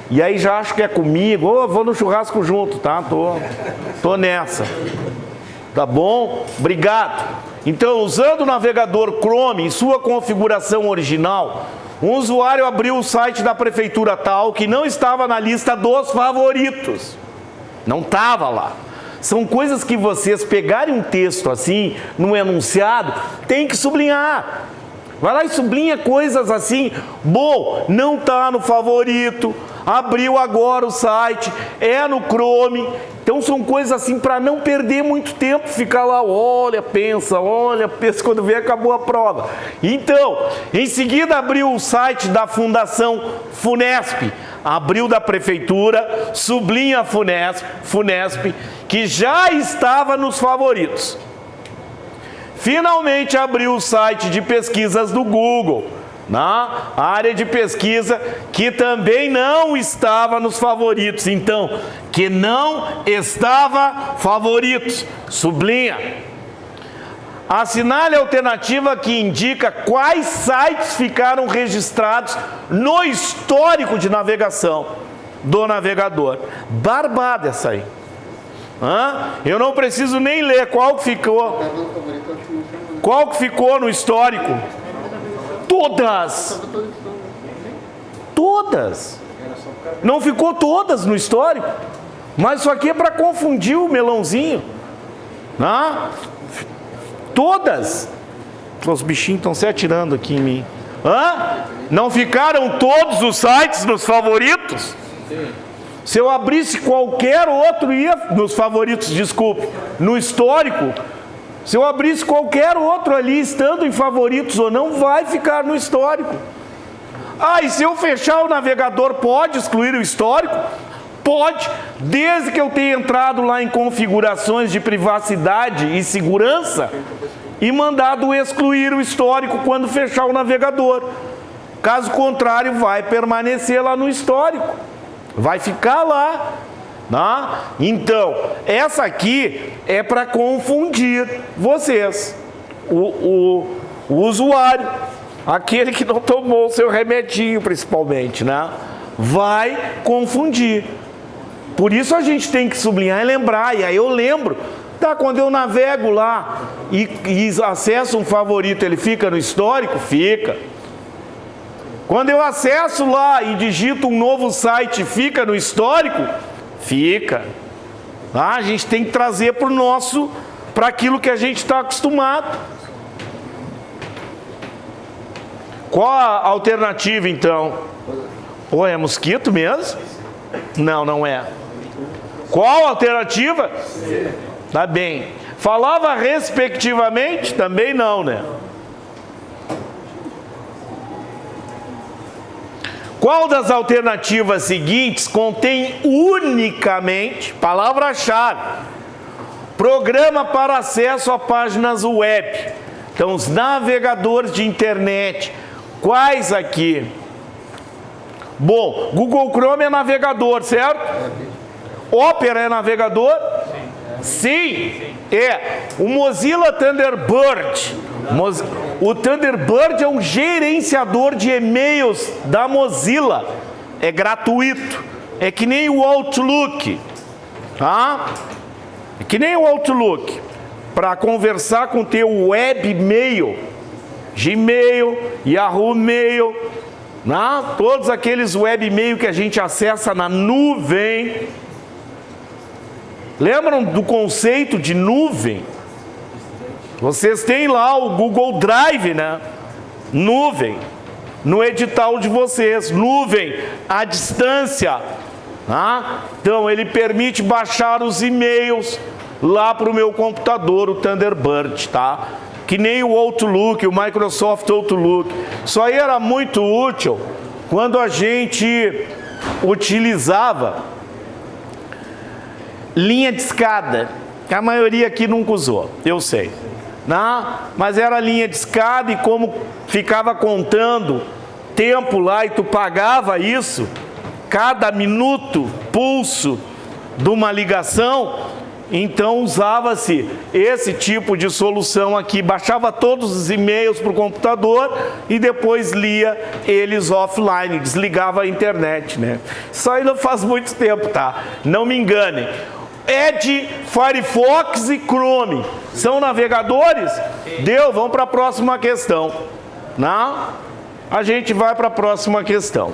E aí já acho que é comigo. Ou vou no churrasco junto, tá? Tô nessa. Tá bom? Obrigado. Então, usando o navegador Chrome em sua configuração original, um usuário abriu o site da prefeitura tal, que não estava na lista dos favoritos. Não estava lá. São coisas que vocês pegarem um texto assim, no enunciado, tem que sublinhar. Vai lá e sublinha coisas assim. Bom, não está no favorito, abriu agora o site, é no Chrome. Então são coisas assim para não perder muito tempo, ficar lá, olha, pensa, quando vê acabou a prova. Então, em seguida abriu o site da Fundação Funesp, abriu da prefeitura, sublinha Funesp, que já estava nos favoritos. Finalmente abriu o site de pesquisas do Google, na área de pesquisa, que também não estava nos favoritos. Então, que não estava favoritos, sublinha. Assinale a alternativa que indica quais sites ficaram registrados no histórico de navegação do navegador. Barbada essa aí. Eu não preciso nem ler qual que ficou. Qual que ficou no histórico? Todas. Todas. Não ficou todas no histórico. Mas isso aqui é para confundir o melãozinho. Todas. Os bichinhos estão se atirando aqui em mim. Não ficaram todos os sites nos favoritos? Sim. Se eu abrisse qualquer outro, ia nos favoritos, desculpe, no histórico. Se eu abrisse qualquer outro ali, estando em favoritos ou não, vai ficar no histórico. E se eu fechar o navegador, pode excluir o histórico? Pode, desde que eu tenha entrado lá em configurações de privacidade e segurança e mandado excluir o histórico quando fechar o navegador. Caso contrário, vai permanecer lá no histórico. Vai ficar lá. Então, essa aqui é para confundir vocês. O usuário, aquele que não tomou o seu remedinho, principalmente, vai confundir. Por isso a gente tem que sublinhar e lembrar. E aí eu lembro, quando eu navego lá e acesso um favorito, ele fica no histórico? Fica. Quando eu acesso lá e digito um novo site, fica no histórico? Fica. A gente tem que trazer para aquilo que a gente está acostumado. Qual a alternativa então? É mosquito mesmo? Não, não é. Qual a alternativa? Tá bem. Falava respectivamente? Também não, né? Qual das alternativas seguintes contém unicamente, palavra-chave, programa para acesso a páginas web? Então, os navegadores de internet, quais aqui? Bom, Google Chrome é navegador, certo? Opera é navegador? Sim, é. O Mozilla Thunderbird. O Thunderbird é um gerenciador de e-mails da Mozilla. É gratuito. É que nem o Outlook. Tá? É que nem o Outlook. Para conversar com teu webmail, Gmail, Yahoo Mail, né? Todos aqueles webmail que a gente acessa na nuvem. Lembram do conceito de nuvem? Vocês têm lá o Google Drive, né? Nuvem. No edital de vocês, nuvem, à distância. Tá? Então, ele permite baixar os e-mails lá para o meu computador, o Thunderbird, tá? Que nem o Outlook, o Microsoft Outlook. Isso aí era muito útil quando a gente utilizava linha de escada, que a maioria aqui nunca usou, eu sei. Não, mas era linha de escada e como ficava contando tempo lá e tu pagava isso, cada minuto, pulso de uma ligação, então usava-se esse tipo de solução aqui, baixava todos os e-mails para o computador e depois lia eles offline, desligava a internet, né? Isso aí não faz muito tempo, tá? Não me enganem. Edge, Firefox e Chrome são navegadores? Deu, vamos para a próxima questão. Não? A gente vai para a próxima questão.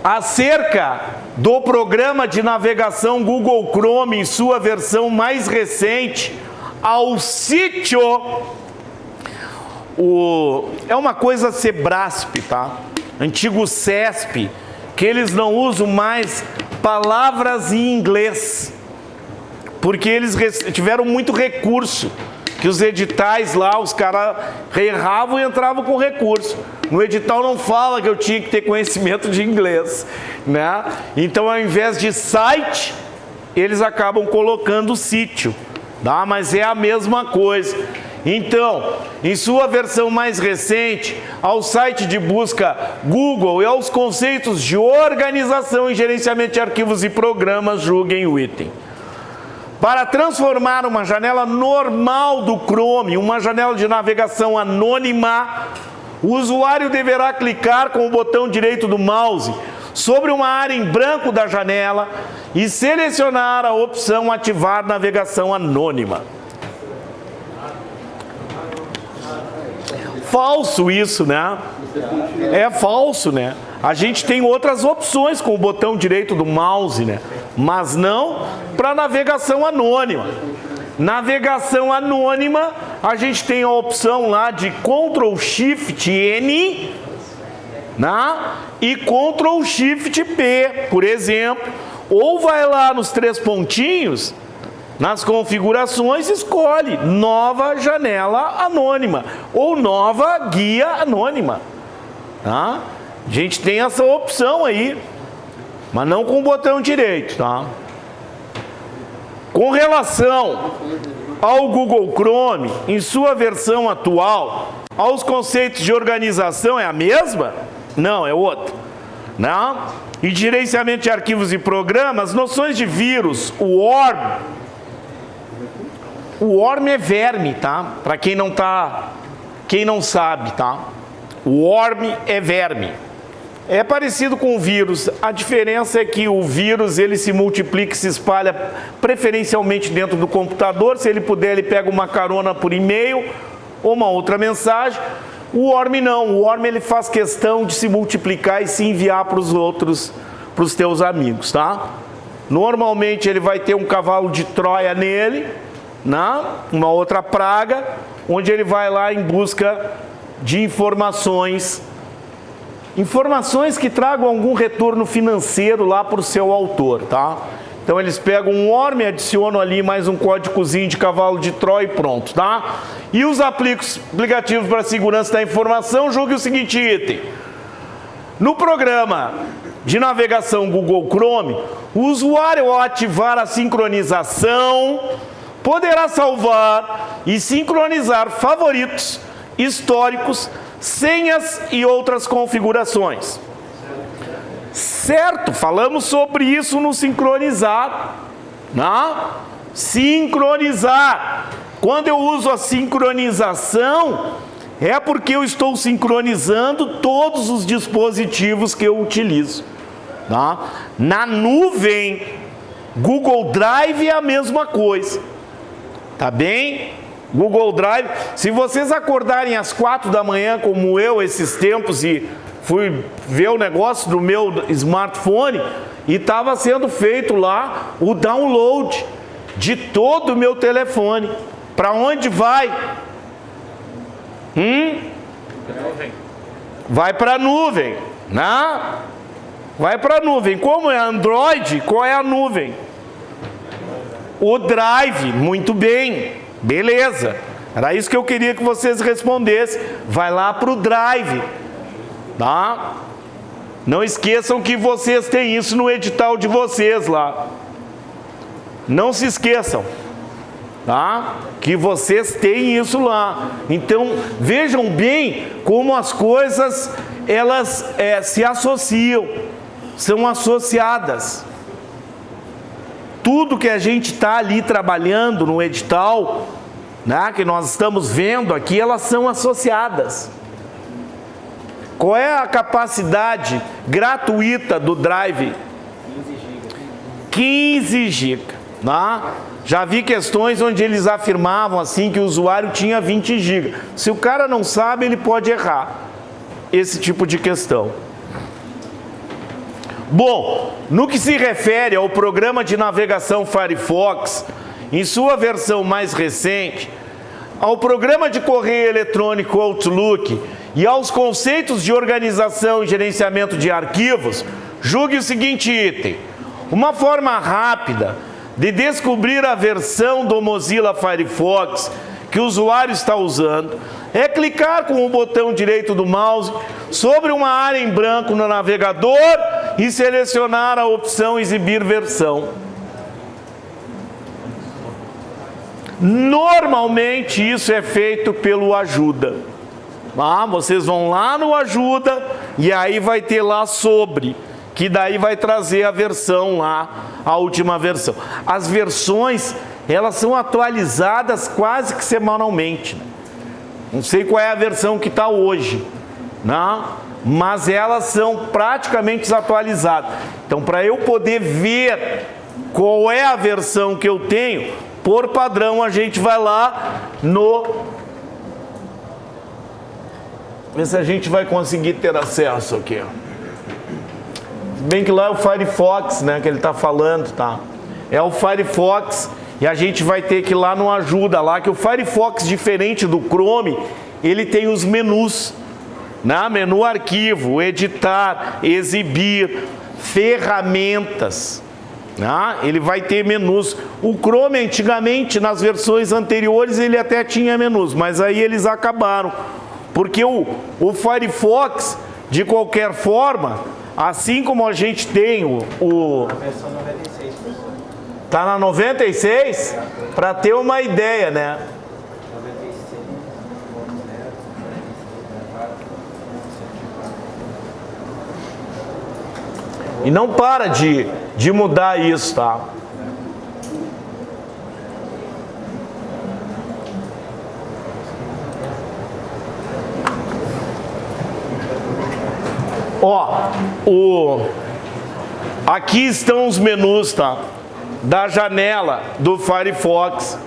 Acerca do programa de navegação Google Chrome em sua versão mais recente, ao sítio, é uma coisa Sebrasp, tá? Antigo CESP, que eles não usam mais palavras em inglês, porque eles tiveram muito recurso, que os editais lá, os caras erravam e entravam com recurso. No edital não fala que eu tinha que ter conhecimento de inglês, né? Então, ao invés de site, eles acabam colocando sítio, tá? Mas é a mesma coisa. Então, em sua versão mais recente, ao site de busca Google e aos conceitos de organização e gerenciamento de arquivos e programas, julguem o item. Para transformar uma janela normal do Chrome em uma janela de navegação anônima, o usuário deverá clicar com o botão direito do mouse sobre uma área em branco da janela e selecionar a opção ativar navegação anônima. Falso isso, né? É falso, né? A gente tem outras opções com o botão direito do mouse, né? Mas não para navegação anônima. Navegação anônima, a gente tem a opção lá de Ctrl+Shift+N, né? E Ctrl+Shift+P, por exemplo. Ou vai lá nos 3 pontinhos, nas configurações, escolhe nova janela anônima ou nova guia anônima. Tá? A gente tem essa opção aí, mas não com o botão direito. Tá? Com relação ao Google Chrome, em sua versão atual, aos conceitos de organização é a mesma? Não, é outra. Não? E de gerenciamento de arquivos e programas, noções de vírus, o worm é verme, tá? Para quem não sabe, tá? O worm é verme. É parecido com o vírus. A diferença é que o vírus, ele se multiplica e se espalha preferencialmente dentro do computador. Se ele puder, ele pega uma carona por e-mail ou uma outra mensagem. O worm não. O worm, ele faz questão de se multiplicar e se enviar para os outros, para os teus amigos, tá? Normalmente, ele vai ter um cavalo de Troia nele, uma outra praga, onde ele vai lá em busca de informações que tragam algum retorno financeiro lá para o seu autor, tá? Então eles pegam um ORM, adicionam ali mais um códigozinho de cavalo de Troia e pronto, tá? E os aplicativos para segurança da informação, julgue o seguinte item. No programa de navegação Google Chrome, o usuário, ao ativar a sincronização, poderá salvar e sincronizar favoritos, históricos, senhas e outras configurações. Certo, falamos sobre isso no sincronizar, né? Sincronizar. Quando eu uso a sincronização, é porque eu estou sincronizando todos os dispositivos que eu utilizo, tá? Na nuvem, Google Drive é a mesma coisa, tá bem? Google Drive, se vocês acordarem às 4 da manhã, como eu, esses tempos, e fui ver o negócio do meu smartphone, e estava sendo feito lá o download de todo o meu telefone. Para onde vai? Vai para a nuvem, né? Vai para a nuvem. Como é Android, qual é a nuvem? O Drive, muito bem, beleza. Era isso que eu queria que vocês respondessem. Vai lá para o Drive, tá? Não esqueçam que vocês têm isso no edital de vocês lá. Não se esqueçam, tá? Que vocês têm isso lá. Então, vejam bem como as coisas, elas se associam, são associadas. Tudo que a gente está ali trabalhando no edital, né, que nós estamos vendo aqui, elas são associadas. Qual é a capacidade gratuita do Drive? 15 GB. Né? Já vi questões onde eles afirmavam assim que o usuário tinha 20 GB. Se o cara não sabe, ele pode errar esse tipo de questão. Bom, no que se refere ao programa de navegação Firefox, em sua versão mais recente, ao programa de correio eletrônico Outlook e aos conceitos de organização e gerenciamento de arquivos, julgue o seguinte item. Uma forma rápida de descobrir a versão do Mozilla Firefox que o usuário está usando é clicar com o botão direito do mouse sobre uma área em branco no navegador e selecionar a opção Exibir versão. Normalmente isso é feito pelo Ajuda. Vocês vão lá no Ajuda e aí vai ter lá sobre, que daí vai trazer a versão lá, a última versão. As versões, elas são atualizadas quase que semanalmente. Não sei qual é a versão que está hoje, né? Mas elas são praticamente desatualizadas. Então, para eu poder ver qual é a versão que eu tenho, por padrão, a gente vai lá no... Ver se a gente vai conseguir ter acesso aqui. Bem que lá é o Firefox, né, que ele está falando, tá? É o Firefox e a gente vai ter que ir lá no Ajuda, lá que o Firefox, diferente do Chrome, ele tem os menus, né? Menu Arquivo, Editar, Exibir, Ferramentas, né? Ele vai ter menus. O Chrome, antigamente, nas versões anteriores, ele até tinha menus, mas aí eles acabaram, porque o Firefox, de qualquer forma, assim como a gente tem a versão 96, professor. Tá na 96? Para ter uma ideia, né? 96. E não para de mudar isso, tá? Aqui estão os menus, tá? Da janela do Firefox.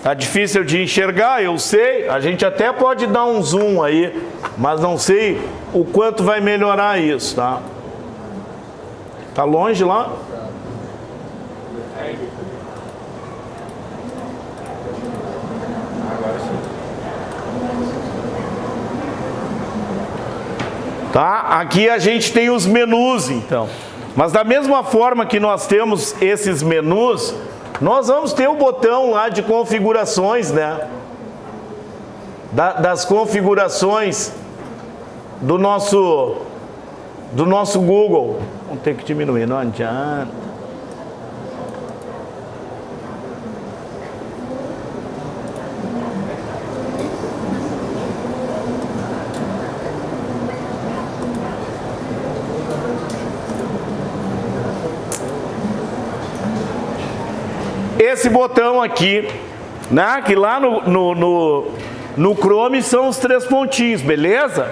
Tá difícil de enxergar, eu sei. A gente até pode dar um zoom aí, mas não sei o quanto vai melhorar isso, tá? Tá longe lá? Tá? Aqui a gente tem os menus, então. Mas da mesma forma que nós temos esses menus, nós vamos ter o botão lá de configurações, né? Das configurações do nosso Google. Vamos ter que diminuir, não adianta. Esse botão aqui, né? Que lá no Chrome são os 3 pontinhos, beleza?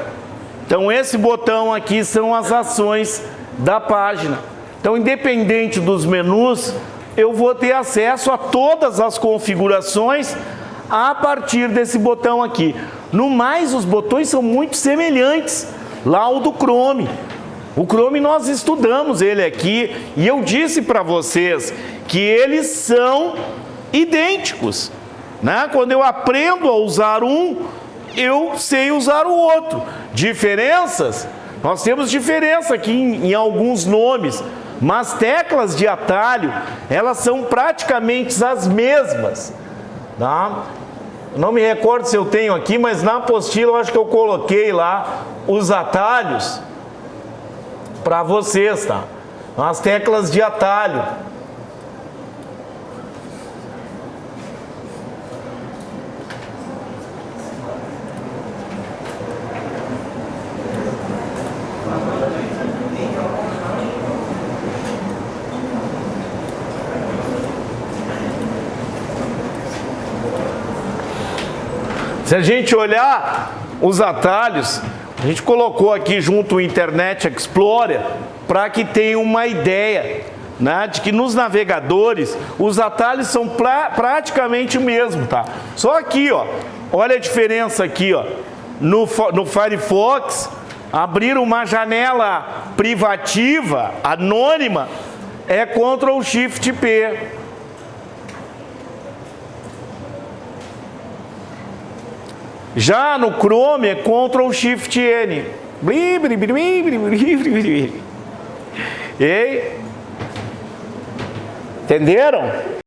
Então esse botão aqui são as ações da página. Então, independente dos menus, eu vou ter acesso a todas as configurações a partir desse botão aqui. No mais, os botões são muito semelhantes lá ao do Chrome. O Chrome nós estudamos ele aqui e eu disse para vocês que eles são idênticos, né? Quando eu aprendo a usar um, eu sei usar o outro. Diferenças? Nós temos diferença aqui em alguns nomes, mas teclas de atalho, elas são praticamente as mesmas, tá? Não me recordo se eu tenho aqui, mas na apostila eu acho que eu coloquei lá os atalhos para vocês, tá? As teclas de atalho. Se a gente olhar os atalhos, a gente colocou aqui junto o Internet Explorer para que tenha uma ideia, né, de que nos navegadores os atalhos são praticamente o mesmo, tá? Só aqui, ó, olha a diferença aqui, ó, no Firefox, abrir uma janela privativa, anônima, é Ctrl+Shift+P. Já no Chrome é Ctrl+Shift+N. Entenderam?